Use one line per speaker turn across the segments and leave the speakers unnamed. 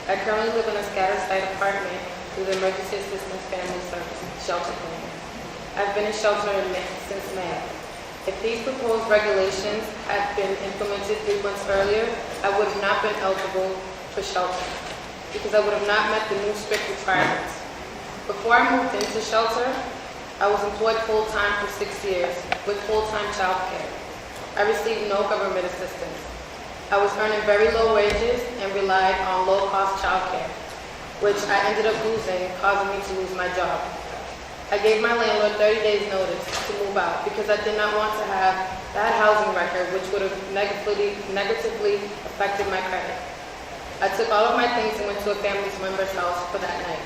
I currently live in a scattered site apartment through the Emergency Assistance Family Service shelter plan. I've been in shelter since May. If these proposed regulations had been implemented 3 months earlier, I would have not been eligible for shelter because I would have not met the new strict requirements. Before I moved into shelter, I was employed full-time for 6 years with full-time child care. I received no government assistance. I was earning very low wages and relied on low-cost child care, which I ended up losing, causing me to lose my job. I gave my landlord 30 days notice to move out because I did not want to have bad housing record, which would have negatively affected my credit. I took all of my things and went to a family member's house for that night.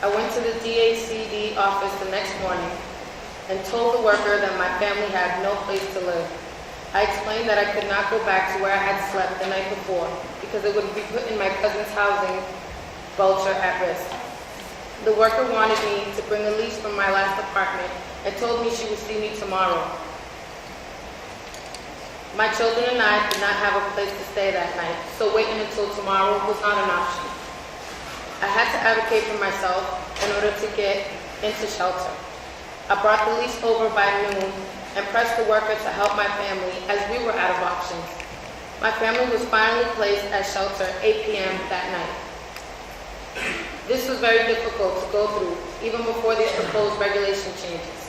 I went to the DACD office the next morning and told the worker that my family had no place to live. I explained that I could not go back to where I had slept the night before because it would be putting my cousin's housing voucher at risk. The worker wanted me to bring a lease from my last apartment and told me she would see me tomorrow. My children and I did not have a place to stay that night, so waiting until tomorrow was not an option. I had to advocate for myself in order to get into shelter. I brought the lease over by noon and pressed the worker to help my family as we were out of options. My family was finally placed at shelter 8 p.m. that night. This was very difficult to go through, even before these proposed regulation changes.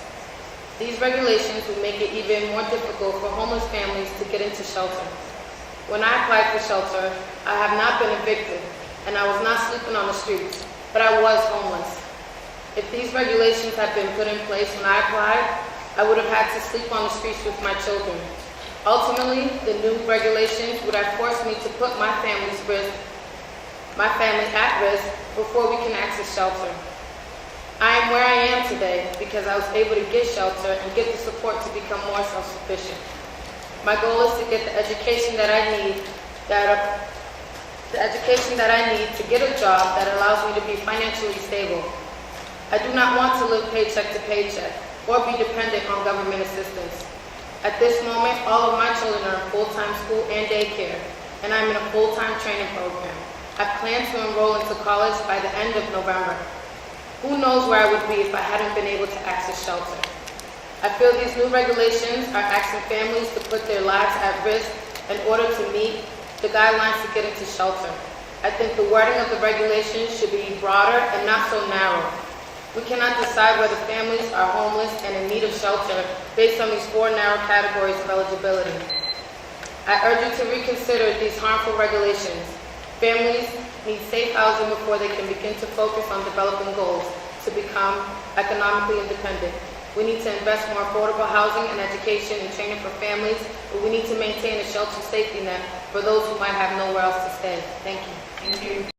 These regulations would make it even more difficult for homeless families to get into shelter. When I applied for shelter, I have not been evicted, and I was not sleeping on the streets, but I was homeless. If these regulations had been put in place when I applied, I would have had to sleep on the streets with my children. Ultimately, the new regulations would have forced me to put my family at risk before we can access shelter. I am where I am today because I was able to get shelter and get the support to become more self-sufficient. My goal is to get the education that I need, to get a job that allows me to be financially stable. I do not want to live paycheck to paycheck or be dependent on government assistance. At this moment, all of my children are in full-time school and daycare, and I'm in a full-time training program. I plan to enroll into college by the end of November. Who knows where I would be if I hadn't been able to access shelter. I feel these new regulations are asking families to put their lives at risk in order to meet the guidelines to get into shelter. I think the wording of the regulations should be broader and not so narrow. We cannot decide whether families are homeless and in need of shelter based on these 4 narrow categories of eligibility. I urge you to reconsider these harmful regulations. Families need safe housing before they can begin to focus on developing goals to become economically independent. We need to invest more affordable housing and education and training for families, but we need to maintain a shelter safety net for those who might have nowhere else to stay. Thank you.
Thank you.